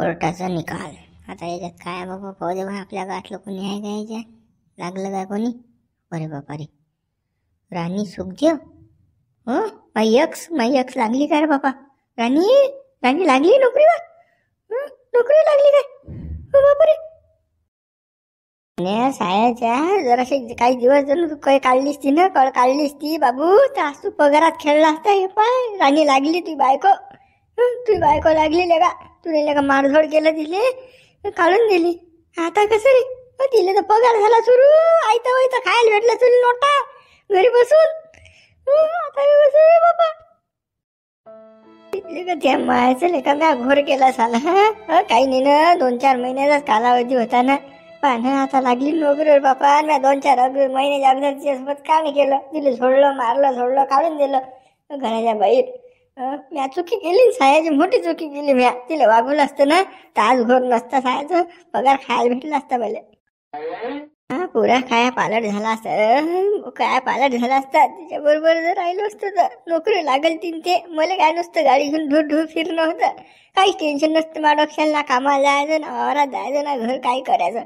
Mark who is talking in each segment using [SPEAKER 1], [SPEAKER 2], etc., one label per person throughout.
[SPEAKER 1] कोर्टाचा निकाल आता याच्यात काय बाबा पाहू दे. आपल्या गाठलं कोणी आहे का याच्यात? लागलं काय कोणी? अरे बापा रे, राणी सुखदेव. हो, माई यक्स लागली काय रे बाबा? राणी लागली नोकरीवर? नोकरी लागली काय? हो बापरे. सायाच्या जराशे काही दिवस जर तू काही काढलीस ती ना, कळ काढलीस ती बाबू, तर आज तू पगारात खेळला असता. हे पाय, राणी लागली तुझी बायको. तुझी बायको लागली लेका. तुला का मारझोड केलं, दिले काढून दिली. आता कसं रे? तिला तर पगार झाला सुरू. आयता वायता खायला भेटलं तुला नोटा घरी बसून. आता कसं रे बाबा? लेका त्या मायाचं लेका म्या घोर केला साला. काही नाही ना, 2-4 महिन्याचाच कालावधी होता ना. पण आता लागली नोकरीवर बापा. म्या 2-4 महिन्याच्या अगोदर तिच्यासोबत का नाही केलं? तिला सोडलं, मारलं, सोडलं, काढून दिलं घराच्या बाहेर. म्या चुकी केली, सायाची मोठी चुकी केली. म्या तिला वागवलं असतं ना, तर आज घोर नसता सायाचं. पगार खायला भेटला असता मला. पुरा काय पालट झाला असता. काय पालट झाला असता तिच्या बरोबर जर राहिलो असतं तर. नोकरी लागल तीन ते. मला काय नसतं गाडी घेऊन ढूर फिरणं होतं. काहीच टेन्शन नसतं माझ्या डोक्याला. ना कामाला जायचं, ना वावरात जायचं, ना घर काही करायचं.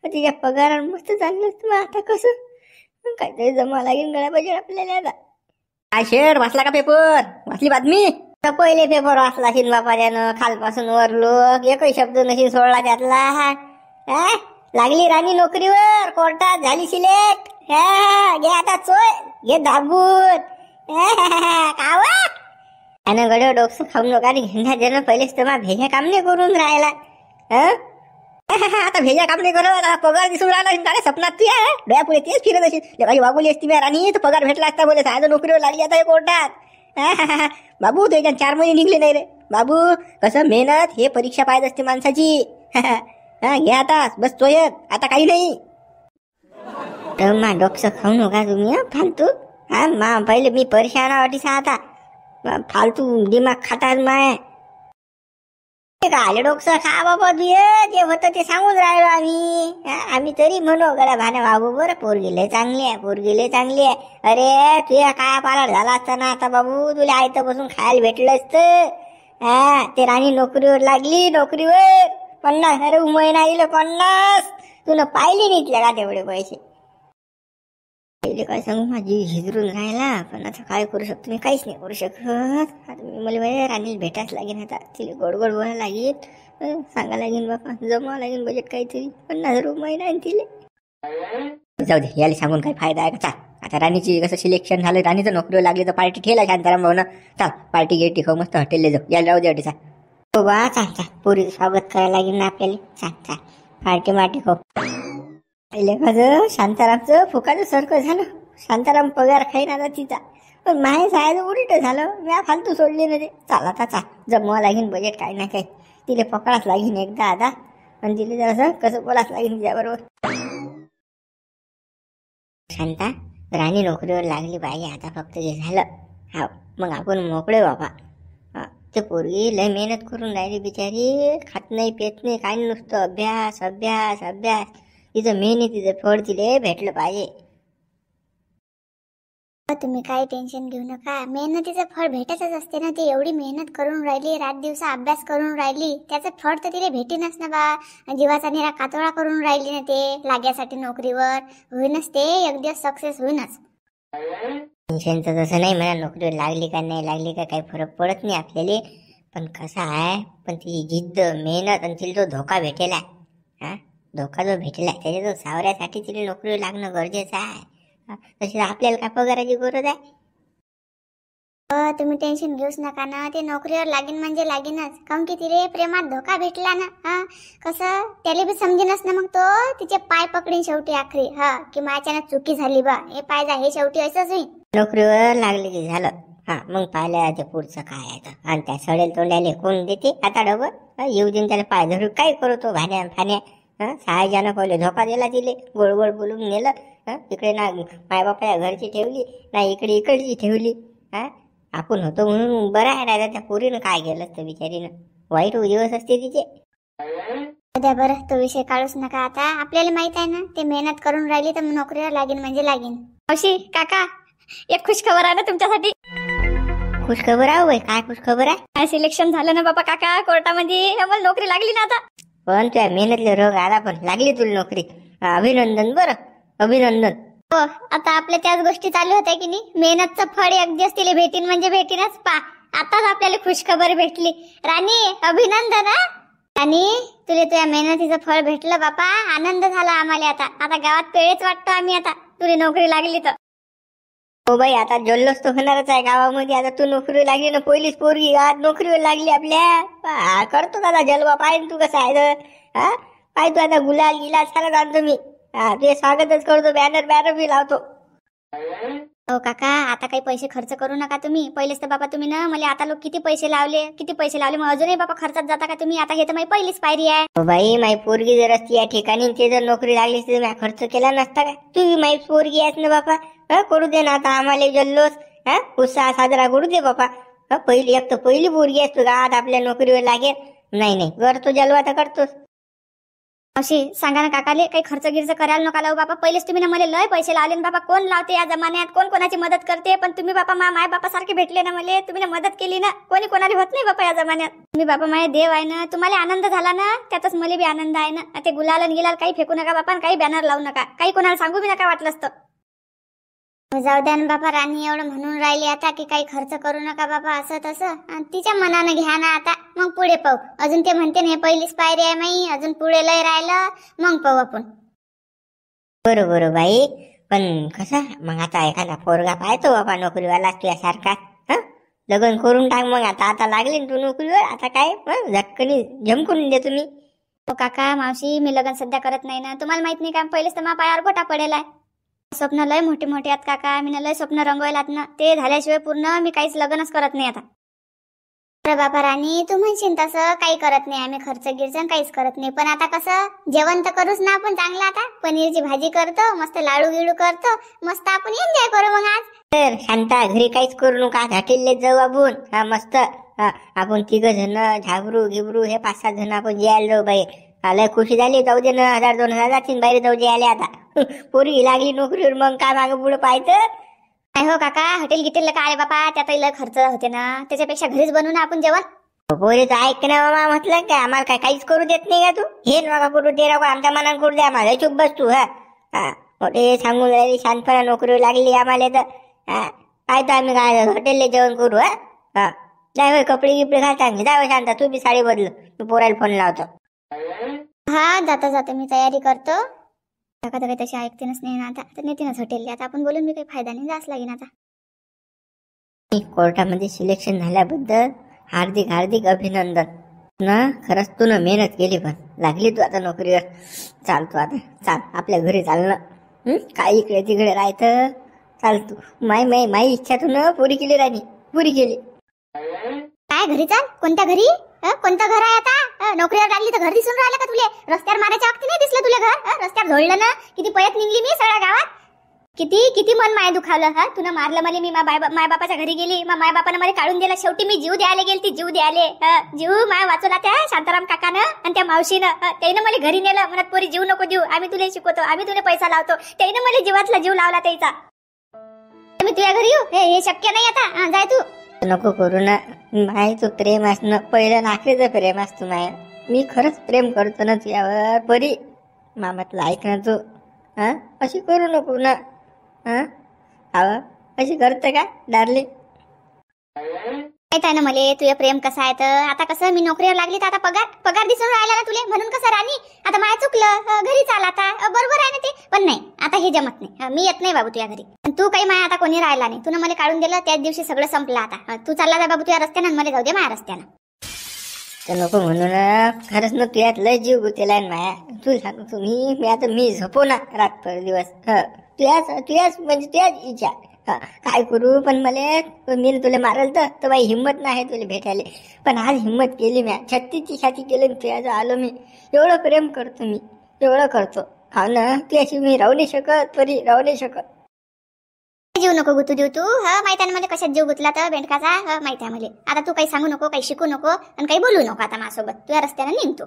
[SPEAKER 1] तिच्या पगारावर मस्त चाललं असतं. मग आता कसं काहीतरी जमा लागेल गळ्या पाहिजे आपल्याला. आता काय शेर वाचला का पेपर? वाचली बातमी? तर पहिले पेपर वाचला असेल बापा त्यानं. खालपासून वर लोक एकही शब्द नशील सोडला त्यातला. लागली राणी नोकरीवर, कोर्टात झाली सिलेक्ट. घे आता चोय, घे दाबून. कावा त्यानं गड डोकसं खाऊ नका. घेण्या देणं पहिलेच तर भेजा काम नाही करून राहिला. आता भेजा काम नाही करत. पगार दिसून राहिला सपनात. तू डोळ्यापुढे तेच फिरत असेल. भाई वागवली असती मी राणी तर पगार भेटला असता. बोले सायचं नोकरीवर लागली आता कोर्टात. बाबू त्याच्यात 4 महिने निघले नाही रे बाबू. कसं मेहनत हे परीक्षा पाहिजे असते माणसाची. घे आता बस तोयत. आता काही नाही. मा डोकसं खाऊ नका तुम्ही फालतू. पहिले मी परेशान वाटीसा. आता फालतू दिमाग खातात माय. आले डोकसं खा बाबा. तू जे होतं ते सांगून राहिलो आम्ही तरी म्हणू गड्या भाण्या वागू. बरं पोरगीले चांगली आहे, पोरगीले चांगली आहे. अरे तुझ्या काय पालट झाला असता ना आता बाबू. तुला आयतं बसून खायला भेटलं असतं. ते राणी नोकरीवर लागली. नोकरीवर 50,000 महिना दिलं. 50 तुला पाहिली नाही का तेवढे पैसे? पहिले काय सांगू, माझी हिजरून राहिला. पण आता काय करू शकतो मी? काहीच नाही करू शकत. आता मला राणीला भेटायच लागेल. आता तिला गोड बोलायला लागेल. सांगा लागेल बापा, जमा लागेल बजेट काहीतरी. 50,000 महिना आहे तिले. जाऊ दे, याला सांगून काही फायदा आहे का? आता राणीची कसं सिलेक्शन झालं, राणीचं नोकरीवर लागली तर पार्टी ठेला शांताराम भाऊ ना. चाल पार्टी गेटी खाऊ मस्त हॉटेलला जाऊ. यायला राहू दे अडीचा. हो बा चाल पुरी स्वागत करायला लागेल ना आपल्याला. चाल पार्टी मार्टी खाऊ. लेखाचं शांतारामचं फुकाचं सारखं झालं. शांताराम पगार खाईन आता तिचा. पण माहे सायाचं उलट झालं. म्या फालतू सोडली ना ते. चाल आता जमवा लागेल बजेट काही ना काही. तिला पकडाच लागेल एकदा आता. आणि तिला जरासं कसं बोलाच लागेल तिच्याबरोबर. शांता, राणी नोकरीवर लागली पाहिजे आता. फक्त जे झालं हा मग आपण मोकळे बाबा. ते पोरगी लय मेहनत करून राहिली बिचारी. खात नाही पेत नाही काही नुसतं अभ्यास अभ्यास अभ्यास. तिचं मेहनतीचं फळ तिले भेटलं पाहिजे.
[SPEAKER 2] तुम्ही काही टेन्शन घेऊ नका. मेहनतीचं फळ भेटतच असते ना. ती एवढी मेहनत करून राहिली, रात दिवस अभ्यास करून राहिली, त्याचं फळ तर तिला भेटेनच ना बा. जीवाचा निरा कातोळा करून राहिली ना ते लाग्यासाठी नोकरीवर. होईनच ते एक दिवस सक्सेस होईनच.
[SPEAKER 1] टेन्शनचं तसं नाही म्हणा. नोकरीवर लागली का नाही लागली का काही फरक पडत नाही आपल्याला. पण कसं आहे, पण ती जिद्द मेहनत आणि तिला जो धोका भेटेला धोका जो भेटला त्याच्या तो सावऱ्यासाठी तिला नोकरीवर लागणं गरजेचं आहे. तशी आपल्याला काय पगाराची गरज आहे?
[SPEAKER 2] तुम्ही टेन्शन घेऊच नका ना. ते नोकरीवर लागेन म्हणजे लागेनच. काऊन की तिले प्रेमात धोका भेटला ना. कसं त्याला बी समजेनच ना. मग तो तिचे पाय पकडीन शेवटी आखरी. की माझ्यानं चुकी झाली बा, हे पाय जा, हे शेवटी असंच होईल.
[SPEAKER 1] नोकरीवर लागले की झालं. मग पाहिलं ते पुढचं काय आहे. आणि त्या सडेल तोंड्याले कोण देते आता डबल? येऊ देऊन त्याला पाय धरून काय करतो भाण्या फाण्या. सहाय्यानं पहिले धोका दिला तिले. गोड गोड बोलून नेलं. इकडे ना मायबापाच्या घरची ठेवली ना इकडची ठेवली. आपण होतो म्हणून बरं आहे. ना त्या पोरीनं काय केलं असतं बिचारीनं. वाईट दिवस असते तिचे.
[SPEAKER 2] द्या बरं, तो विषय काढूच नका आता. आपल्याला माहित आहे ना ते मेहनत करून राहिली तर नोकरीवर लागेल म्हणजे लागेल.
[SPEAKER 3] मावशी, काका, एक खुश खबर आहे ना तुमच्यासाठी.
[SPEAKER 1] खुश खबर आहे बाई, काय खुश खबर आहे?
[SPEAKER 2] काय सिलेक्शन झालं ना बाबा काका कोर्टामध्ये, मला नोकरी लागली ना आता.
[SPEAKER 1] पण त्या मेहनतले रोग आला, पण लागली तुला नोकरी. अभिनंदन बरं, अभिनंदन.
[SPEAKER 2] हो, आता आपल्या त्याच गोष्टी चालू होत्या की नाही, मेहनतचं फळ एक दिवस तिला भेटीन म्हणजे भेटीनच. आताच आपल्याला खुश खबर भेटली. राणी अभिनंदन. राणी तुला तुझ्या मेहनतीचं फळ भेटलं बापा, आनंद झाला आम्हाला. आता गावात पेळेच वाटतो आम्ही आता तुला नोकरी लागली तर.
[SPEAKER 1] हो बाई, आता जल्लोष तर होणारच आहे गावामध्ये. आता तू नोकरीवर लागली ना, पहिलीच पोरगी गावात नोकरीवर लागली आपल्या. करतो दादा जलवा, पाहिजे तू कसं आहे. पाय तू आता गुलाल गिलाल सारच आणतो मी. तुझे स्वागतच करतो, बॅनर बी लावतो.
[SPEAKER 2] हो काका, आता काही पैसे खर्च करू नका तुम्ही. पहिलेच तर बाबा तुम्ही ना मला आता लोक किती पैसे लावले मग अजूनही बाबा खर्चात जाता का तुम्ही? आता हे तर माझी पहिलीच पायरी आहे.
[SPEAKER 1] हो बाई, माई पोरगी जर असती या ठिकाणी, ते जर नोकरी लागली तर मी खर्च केला नसता का? तू माई पोरगी आहेस ना बापा. करू दे ना आता आम्हाला जल्लोष. उत्साह साजरा करू दे बापा. पहिली पोरगी आहेस तू गावात आपल्या नोकरीवर लागेल. नाही करतो जलवा तर करतोस.
[SPEAKER 2] अशी सांगा ना काकाले, काही खर्च गिर्च करायला नका लावू बाबा. पहिलेच तुम्ही ना मला लय पैसे लावले ना बाबा. कोण लावते या जमान्यात, कोण कोणाची मदत करते? पण तुम्ही बापा माय बापा सारखे भेटले ना मला. तुम्ही ना मदत केली ना, कोणी कोणाला होत नाही बापा या जमान्यात. तुम्ही बापा माझे देव आहे ना. तुम्हाला आनंद झाला ना, त्यातच मला बी आनंद आहे ना. ते गुलाल गिलाल काही फेकू नका बापा, काही बॅनर लावू नका, काही कोणाला सांगू बी नका वाटलंच तर. जाऊ द्या ना बापा, राणी एवढं म्हणून राहिली आता की काही खर्च करू नका बाबा असं तसं. तिच्या मनानं घ्या ना आता, मग पुढे पाहू. अजून ते म्हणते ना पहिलीच पायरी आहे माई, अजून पुढे लय राहिलं, मग पाहू आपण.
[SPEAKER 1] बरोबर बाई, पण कसं मग आता एखादा पोरगा पाहतो बाबा नोकरीवाला तुझ्यासारखा. लग्न करून टाक मग. आता लागली ना तू नोकरीवर, आता काय झटकनी झमकून दे तुम्ही.
[SPEAKER 2] हो काका मावशी, मी लग्न सध्या करत नाही ना. तुम्हाला माहित नाही का, पहिलेच तर माझ्या पायावर गोटा पडेल आहे. स्वप्न लय मोठे मोठे आहेत काका, मी लय स्वप्न रंगवायलात ना. ते झाल्याशिवाय पूर्ण मी काहीच लग्नच करत नाही आता. अरे बापा राणी, तू म्हणशील तसं काही करत नाही आम्ही, खर्च गिर्चन काहीच करत नाही. पण आता कसं जेवण तर करूच ना आपण चांगलं. आता पनीरची भाजी करतो, मस्त लाडू गिडू करतो, मस्त आपण एन्जॉय करू मग आज.
[SPEAKER 1] तर शांता, घरी काहीच करू नका, हॉटेलले जाऊ आपण. मस्त आपण 3 जण झाबरू गिबरू हे 5-7 जण आपण जेवायला जाऊ बाई. लय खुशी झाली. जाऊ दे ना, 1000-2000 जातील बाहेर जाऊ जेवायला आता. पोरी लागली नोकरीवर, मग काय मागं पुढे पाहायचं
[SPEAKER 2] नाही. हो काका, हॉटेल गिटेल का आले बापा, त्यातही लय खर्च होते ना. त्याच्यापेक्षा घरीच बनवू ना आपण जेवण.
[SPEAKER 1] पोरीचं ऐक ना मामा, म्हटलं काय आम्हाला काय काहीच करू देत नाही का तू? हे नका करू ते नको, आमच्या मनात करू दे आम्हाला. चुप बस तू. मोठे सांगून राहिली शांतपणा नोकरीवर लागली आम्हाला तर. काय तर आम्ही काय हॉटेलला जेवण करू? जाय होय, कपडे गिपडे घालता जाय शांता, तू बी साडी बदल. तू पोराला फोन लावतो.
[SPEAKER 2] जाता मी तयारी करतो. काका तर काही तशी ऐकतेनच नाही ना. आता नेतीनच हॉटेलला. आता आपण बोलून मी काही फायदा नाही, जास लागेल आता.
[SPEAKER 1] कोर्टामध्ये सिलेक्शन झाल्याबद्दल हार्दिक अभिनंदन ना. खरंच तू ना मेहनत केली, पण लागली तू आता नोकरीवर. चालतो आता, चाल आपल्या घरी चाल ना. काय इकडे तिकडे राहायचं, चाल तू. माई इच्छा तू ना पुरी केली राणी, पुरी केली.
[SPEAKER 2] काय घरी चाल? कोणत्या घरी? कोणतं घर आहे आता? नोकरीवर लागली तर घर दिसून राहिलं का तुले? रस्त्यावर मारायच्या वक्ती नाही दिसलं तुला घर? रस्त्यावर झोडलं ना, किती पयत निघली मी सगळ्या गावात. किती मन माय दुखावलं. तुला मारलं मला, मी माय बापाच्या घरी गेली, मग माय बापानं मला काढून दिलं. शेवटी मी जीव द्यायला गेली, जीव द्यायले. जीव माय वाचवला त्या शांताराम काकानं आणि त्या मावशीनं. त्यानं मला घरी नेलं, म्हणत पोरी जीव नको देऊ, आम्ही तुला शिकवतो, आम्ही तुला पैसा लावतो. त्यानं मला जीवातला जीव लावला त्याचा. मी तुझ्या घरी येऊ? हे शक्य नाही आता. जाय तू.
[SPEAKER 1] नको करू ना माय, तू प्रेम असणं पहिलं नाखरीचं प्रेम असतो माय. मी खरंच प्रेम करतो ना तुझ्यावर परी. मामातलं ऐक ना तू. अशी करू नको ना. अशी करते का डार्लिंग?
[SPEAKER 2] माहित आहे ना मला तुझं प्रेम कसं आहे. तर आता कसं मी नोकरीवर लागली तर आता पगार दिसून राहिला ना तुले, म्हणून कसं राणी आता माय चुकलं, घरी चाल आता. बरोबर आहे ना ते, पण नाही आता हे जमत नाही. मी येत नाही बाबू तुझ्या घरी. तू काही माय आता कोणी राहिला नाही. तुला मला काढून दिलं त्याच दिवशी सगळं संपलं. आता तू चालला जा बाबू तुझ्या रस्त्यानं, मला जाऊ दे माझ्या रस्त्यानं.
[SPEAKER 1] तर नको म्हणून खरंच ना तुझ्यात लय जीव गुतेला माया. तू सांगतो मी झोपो ना रात्र दिवस. तुझ्याच म्हणजे तुझ्याच इच्छा. काय करू, पण मला मी तुला मारल तर बाई हिंमत नाही तुला भेटायला. पण आज हिंमत केली म्या, 36ची छाती केली तुझ्याजवळ आलो मी. एवढं प्रेम करतो मी, एवढं करतो. हा ना, तुझ्याशी मी राहू नाही शकत परी, राहू नाही शकत.
[SPEAKER 2] जीव नको गुतू देऊ तू. माहिती आहे मला कशात जीव गुतला तर बेंडकाचा. माहिती आहे मला. आता तू काही सांगू नको, काही शिकू नको आणि काही बोलू नको आता माझ्यासोबत. तुझ्या रस्त्यानं निघतो.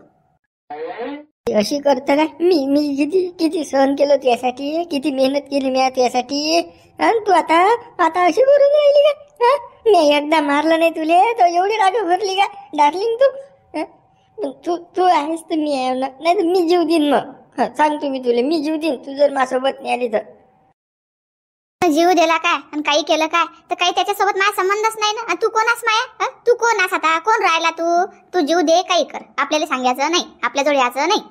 [SPEAKER 1] अशी करत का? मी किती सहन केलं तुझ्यासाठी, किती मेहनत केली मी तुझ्यासाठी. तू आता अशी करून राहिली का? मी एकदा मारलं नाही तुले तर एवढी राग भरली का डार्लिंग तू? हं? तू तू आहेस तर मी आहे ना, नाही तर मी जीव देईन मग. सांगतो मी तुले, मी जीव देईन तू जर माझ्यासोबत नाही आली तर.
[SPEAKER 2] जीव दिला काय आणि काही केलं काय तर काही त्याच्यासोबत माझा संबंधच नाही ना. आणि तू कोणास माया? तू कोण आहेस आता? कोण राहिला तू? तू जीव दे काही कर, आपल्याला सांगायचं नाही, आपल्याजवळ यायचं नाही.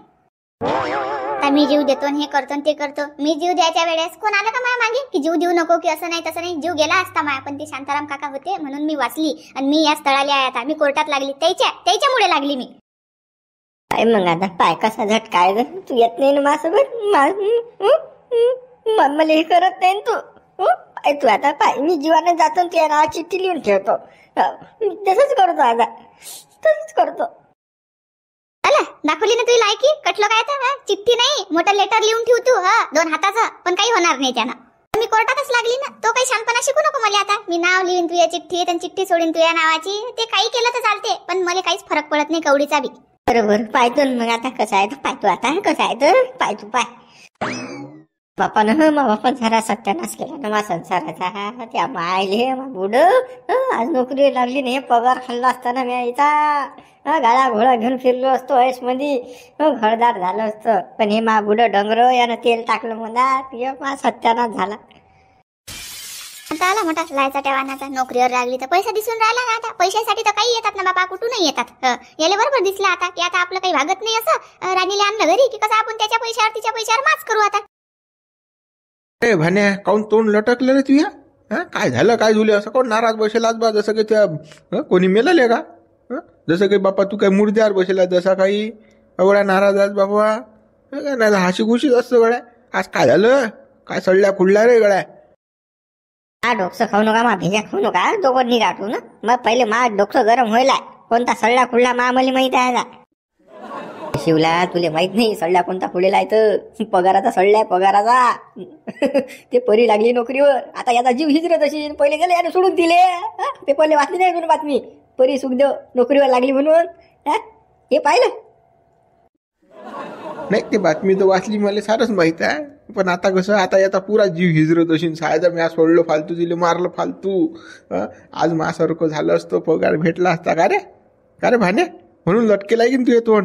[SPEAKER 2] आता मी जीव देतो आणि हे करतो आणि ते करतो. मी जीव द्यायच्या वेळेस कोण आलं का माया मागे की जीव देऊ नको की असं नाही तसं नाही? जीव गेला असता माया, पण ते शांताराम काका होते म्हणून मी वाचली आणि मी या स्थळाला आहे. आता मी कोर्टात लागली त्याच्यामुळे लागली मी.
[SPEAKER 1] काय मग आता पाय कसा झटका आहे गं? तू येत नाही ना माझ्यासोबत, मला हे करत नाही तू. पाय तू आता पाय, मी जीवाने जातो तू या नावाची चिठ्ठी लिहून ठेवतो. मी तसंच करतो आता, तसंच करतो.
[SPEAKER 2] आला दाखवली ना तुझी लायकी? कटलो काय तर? चिठ्ठी नाही, मोठा लेटर लिहून ठेव तू 2 हाताचं, पण काही होणार नाही त्यानं. मी कोर्टातच लागली ना. तो काही शांतपणा शिकू नको मला. आता मी नाव लिहीन तुझ्या चिठ्ठीत आणि चिठ्ठी सोडीन तुझ्या नावाची. ते काही केलं तर चालते, पण मला काहीच फरक पडत नाही कवडीचा बी.
[SPEAKER 1] बरोबर पाहतो मग आता कसं आहे तर पाहतो. आता कसं आहे तर पाय तू पाय. बापानं बापा जरा सत्यानाश केला ना मा संसाराचा. त्या मायले बुड आज नोकरी लागली नाही, पगार खाल्ला असताना मी इथं गाळा घोडा घेऊन फिरलो असतो ऐश मध्ये, घरदार झालं असतं. पण हे मा बुड डंगर यानं तेल टाकलं म्हणा, मा सत्यानाश झाला.
[SPEAKER 2] आता आला मोठा लायचा टेवानाचा. नोकरीवर लागली तर पैसा दिसून राहिला ना. आता पैशासाठी तर काही येतात ना बाबा, कुठूनही येतात. याला बरोबर दिसलं आता की आता आपलं काही भागत नाही असं. राणीला आणलं घरी की कसं आपण त्याच्या पैशावर तिच्या पैशावर माच करू आता.
[SPEAKER 3] ए भान्या, काऊन तोंड लटकलं रे तुया? काय झालं, काय झालं? असं कोण नाराज बसेला बा? जसं काही त्या कोणी मेलले का? जसं काही बापा तू काय मुर्द्यावर बसेला, जसा काही एवढा नाराज आज बाबा? नाही हाशी खुशीच असतं गड्या. आज काय झालं? काय सडल्या खुडल्या रे गड्या?
[SPEAKER 1] डोकसं खाऊ नका मा, भेजा खाऊ नका दोघांनी गाठू ना. मग पहिले मा डोकसं गरम व्हायलाय. कोणता सडला खुडला मा मला माहित आहे. शिवला तुले माहित नाही सडला कोणता खुलेला आहे तर? पगाराचा सडलाय, पगाराचा. ते परी लागली नोकरीवर, आता याचा जीव हिजरत असेल. पहिले गेले याने सोडून दिले. पेपरले वाचली नाही तुला बातमी? परी सुखदेव नोकरीवर लागली म्हणून. हे पाहिलं
[SPEAKER 3] नाही? ते बातमी तर वाचली, मला सारच माहित आहे. पण आता कसं, आता याचा पुरा जीव हिजरत असेल. सायचा मी सोडलं फालतू, दिले मारलं फालतू. आज मासारखं झालं असतं, पगार भेटला असता का रे? का रे भान्या? म्हणून लटकेला की तू येतो.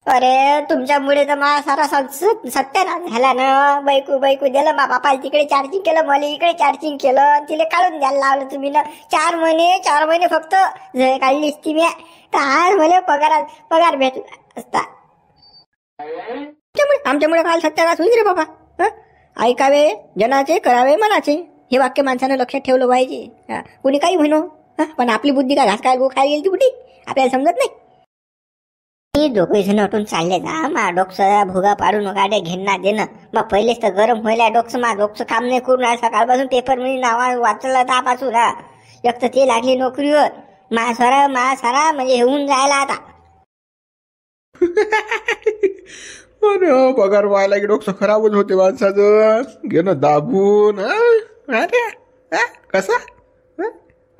[SPEAKER 1] अरे तुमच्यामुळे तर मा सारा सत्यानाश झाला ना. बायको दिलं मा बापाला तिकडे चार्जिंग केलं, मला इकडे चार्जिंग केलं. तिला काढून द्यायला लावलं तुम्ही ना. 4 महिने फक्त काढलीच ती मी. तर आज मला पगार भेटला असता. आमच्यामुळे काल सत्यानाश होईल रे बाबा. ऐकावे जनाचे, करावे मनाचे, हे वाक्य माणसानं लक्षात ठेवलं पाहिजे. कुणी काही म्हणू, पण आपली बुद्धी का घास काय गो खायला गेली ती बुद्धी आपल्याला समजत नाही. दोघे जण उठून चालले जा. मा डोकसा भुगा पाडू नका डे, घेणं देणं. मग पहिलेच तर गरम व्हायला डोकसं. मा डोकसं काम नाही करून आहे सकाळपासून. पेपर मध्ये नावा वाचलं त्यापासून. एक तर ते लागली नोकरीवर. मा सारा म्हणजे होऊन जायला आता.
[SPEAKER 3] पगार व्हायला की डोकं खराबच होते माणसाचं. घेणं दाबून. अरे कसं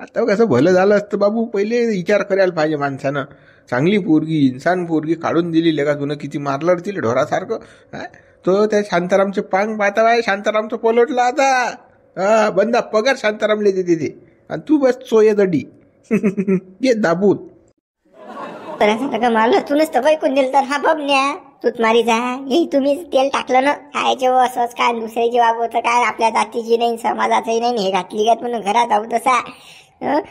[SPEAKER 3] आता कसं भलं झालं असतं बाबू. पहिले विचार करायला पाहिजे माणसानं. चांगली पोरगी, इन्सान पोरगी काढून दिली लेका तुनं. किती मारलं तिला ढोरासारखं. तो त्या शांतारामचे पांग पाहता आहे. शांतारामचं पलटला आता. बंदा पगार शांतारामले देते ते, आणि तू बस चोये दडी घे दाबून.
[SPEAKER 1] मारलं तूनच तर बायकून दिलं तर. हा बबन्या तूच मारी जा. हे तुम्हीच तेल टाकलं ना खायचे असंच काय. दुसऱ्याची वागवतं काय, आपल्या जातीची नाही, समाजाचंही नाही. हे घातली काय म्हणून घरात जाऊ तसा.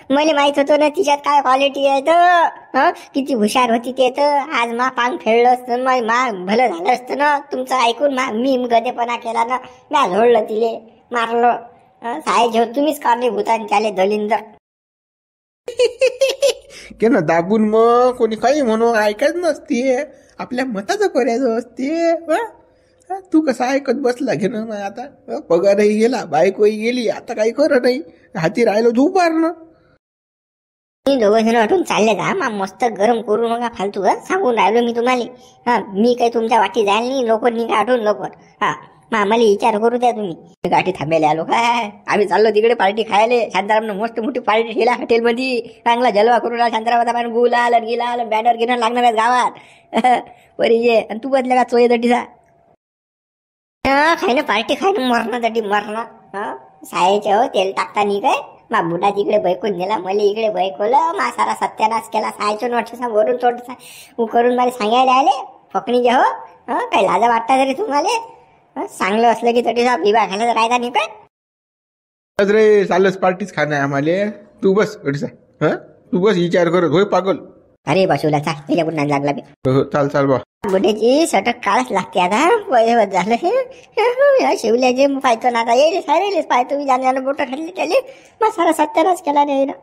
[SPEAKER 1] मला माहित होतं ना तिच्यात काय क्वालिटी आहे तर. किती हुशार होती ते तर. आज मा पांग फेडलं असतं, मा भलं झालं असतं ना तुमचं ऐकून. मी गदेपणा केला ना, म्या झोडलं तिले, मारलं. साहेब तुम्हीच कारणीभूतान त्याले दलिंदर.
[SPEAKER 3] के ना दाबून. मग कोणी काही म्हणून ऐकायच नसते. आपल्या मताचं करायचं असते. तू कसं ऐकत बसला घे ना. आता पगारही गेला, बायकोही गेली, आता काही खरं नाही. हाती राहिलो झोपारणं.
[SPEAKER 1] दोघं जण वाटून चालले जा. मा मस्त गरम करू नका फालतू. सांगून राहिलो मी तुम्हाला. मी काही तुमच्या वाटी जायला नाही. लवकर निघा आठवून लवकर. मला विचार करू द्या तुम्ही. गाठी थांबेले आलो काय. आम्ही चाललो तिकडे पार्टी खायला. शांतारामनं मस्त मोठी पार्टी ठेवला हॉटेलमध्ये. चांगला जलवा करून शांतारामाचा पाणी गुलाल गिलाल बॅनर गिनर लागणार आहेत गावात. बरी ये. आणि तू बसल्या का चोये दटीचा. खायनं पार्टी खायनं मरणं दटी मरणं. सायचं तेल टाकता नाही काय. मा बुडा तिकडे बैकून दिला मला इकडे बैकवलं मा सारा सत्यानाश केला सायचून वर्षाचा वरून तोड करून मला सांगायला आले फकणी जे हो काही लाजा वाटता तरी तुम्हाला चांगलं असलं की तरी विवाह घालायला राहायचा नाही काय
[SPEAKER 3] रे चालच पार्टीच खाणं आहे आम्हाला तू बस अडीसा तू बस विचार करत होय पागल
[SPEAKER 1] अरे बसवला चाल त्याच्याकडून नाही लागला बी
[SPEAKER 3] हो चाल बा
[SPEAKER 1] बुड्याची सटक काळच लागते आता वय झालं हे शिवल्याचे पाहतो ना आता येईल सारेलेच पाहतो मी जाण्यानं बोट खाल्ली त्याले मग सारा सत्यानाश केला नाही ना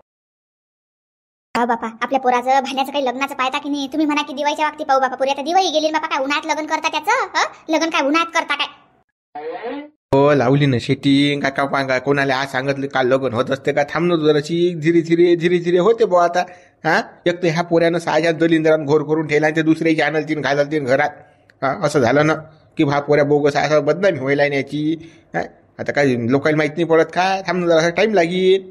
[SPEAKER 2] हो बापा आपल्या पोराचं भाण्याचं काही लग्नाचं पाहता की नाही तुम्ही म्हणा की दिवाळीच्या वक्ती पाहू बापा पुरी आता दिवाळी गेली बापा काय उन्हात लग्न करता त्याचं लग्न काय उन्हात करता काय
[SPEAKER 3] हो लावली ना शेटिंग काय का कोणाला आज सांगितलं काल लग्न होत असते का थांबणं जराशी धीरे धीरे होते बुवा आता एक तर ह्या पोऱ्यानं साह्यात दलिंदरान घोर करून ठेवला ते दुसऱ्याची आणलतीन घालतीन घरात असं झालं ना की हा पोऱ्या बोगस असं बदनामी व्हायला नाही याची आता काय लोकांना माहित नाही पडत काय थांबणं जरा टाइम लागेल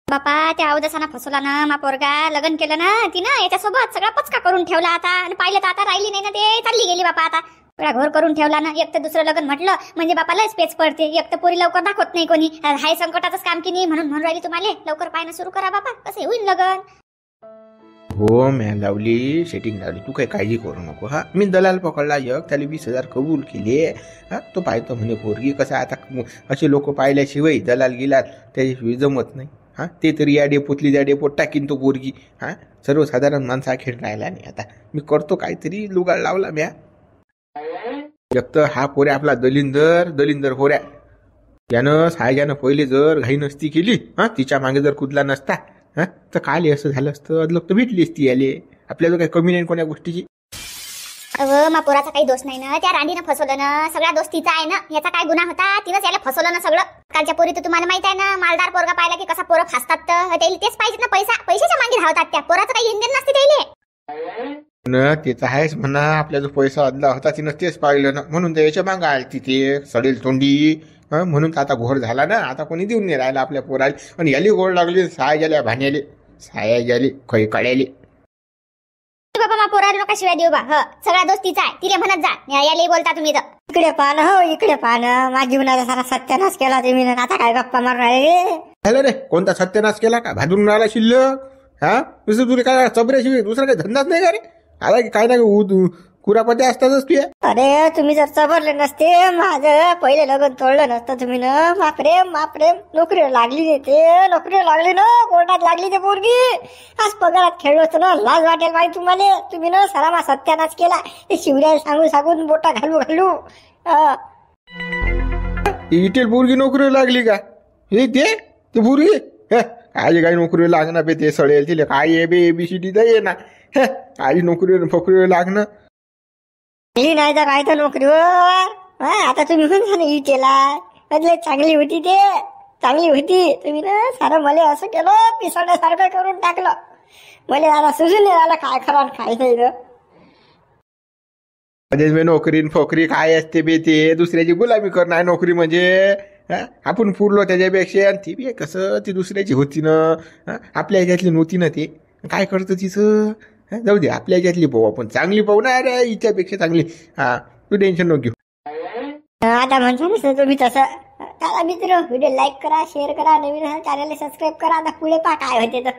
[SPEAKER 2] बापा त्या अवदसाना फसवला ना मा पोरगा लग्न केलं ना तिनं याच्यासोबत सगळा पचका करून ठेवला आता आणि पाहिलं तर आता राहिली नाही ना ते चालली गेली बापा आता सगळा घोर करून ठेवला ना एक तर दुसरं लग्न म्हटलं म्हणजे बापाला स्पेस पडते एक तर पोरी लवकर दाखवत नाही कोणी हाय संकटाचंच काम की नाही म्हणून राहिली तुम्हाला लवकर पाहणं सुरू करा बापा कसं होईल लग्न
[SPEAKER 3] हो मी लावली सेटिंग लावली तू काही काळजी करू नको मी दलाल पकडला त्याला 20,000 कबूल केले तो पाहतो म्हणे पोरगी कसं आता असे लोक पाहिल्याशिवाय दलाल गेलात त्याच्याशिवाय जमत नाही ते तरी या डेपोतली त्या डेपोत टाकीन तो पोरगी सर्वसाधारण माणसा खेळ राहिला नाही आता मी करतो काहीतरी लुगाड लावला म्या एक तर हा पोऱ्या आपला दलिंदर पोऱ्या यानं सायजानं पहिले जर घाई नसती केली तिच्या मागे जर कुदला नसता तर काल असं झालं असतं अदलक तर भेटली असती याले आपल्याला काही कमी नाही कोण्या गोष्टीची
[SPEAKER 2] मा पोराचा काही दोष नाही ना त्या रांडीनं फसवलं ना सगळा दोष तिचा आहे ना याचा काय गुन्हा होता तिनंच याला फसवलं ना सगळं कालच्या पोरी तर तुम्हाला माहित आहे ना मालदार पोरगा पाहिला की कसा पोरं फासतात तर तेच पाहिजे ना पैशाच्या मागे धावतात त्या पोराचं काही इंधन नसते त्याले
[SPEAKER 3] न तेच आहेच म्हणा आपला जो पैसा अदला होता तिनं तेच पाहिलं ना म्हणून त्याच्या मागं आली तिथे सडेल तोंडी म्हणून आता घोर झाला ना आता कोणी देऊन नाही राहिला आपल्या पोराला आणि याली गोड लागली साया भाण्याले साया गेले खै कळ्याले
[SPEAKER 2] बाबा मा पोराला नका शिवाय देऊ बा सगळा दोष तिचा आहे तिला म्हणत जा याला बोलता तुम्ही तर
[SPEAKER 1] इकडे पाहणं इकडे पाहणं माझ्या जीवनाचा सारा सत्यानाश केला तुम्ही आता काय गप्पा मारून राहिले
[SPEAKER 3] झालं रे कोणता सत्यानाश केला का भाजून राहिला शिल्लक दुसरं तुला काय चबऱ्याशिवाय दुसरा काही धंदाच नाही का रे आला की काय नाही कुरापत्या असतातच तू
[SPEAKER 1] अरे तुम्ही जर चबरले नसते माझं पहिले लग्न तोडलं नसतं तुम्ही ना माप्रेम नोकरीवर लागली नाही ते नोकरीवर लागली ना कोर्टात लागली ते पोरगी आज पगारात खेळलो असतो ना लाज वाटेल माहिती तुम्हाला तुम्ही ना सारा सत्यानाश केला ते शिवराय सांगून बोटा घालू
[SPEAKER 3] इटेल पोरगी नोकरीवर लागली का हे ते पोरगी काय काही नोकरीवर लागणार बे ते सडेल तिला काय ABCD ये ना आई नोकरीवर फोकरीवर लागणं
[SPEAKER 1] नाही तर काय तर नोकरीवर आता तुम्ही म्हणता ना इटेला चांगली होती ते चांगली होती तुम्ही ना सारं मला असं केलं पिसवण्यासारखं करून टाकलं मला जरा सुजून नाही राहिलं काय खरं काय नाही
[SPEAKER 3] नोकरी फोकरी काय असते बे ते दुसऱ्याची गुलामी करणं आहे नोकरी म्हणजे आपण पुरलो त्याच्यापेक्षा आणि ती बी कसं ती दुसऱ्याची होती ना आपल्या ह्याच्यातली नव्हती ना ते काय करतं तिचं जाऊ दे आपल्या ह्याच्यातली पाहू आपण चांगली पाहू ना अरे हिच्यापेक्षा चांगली तू टेन्शन नको घेऊ
[SPEAKER 1] आता म्हणता ना तुम्ही तसं चला मित्र व्हिडिओ लाईक करा शेअर करा नवीन चॅनलला सबस्क्राईब करा आता पुढे पहा काय होते तर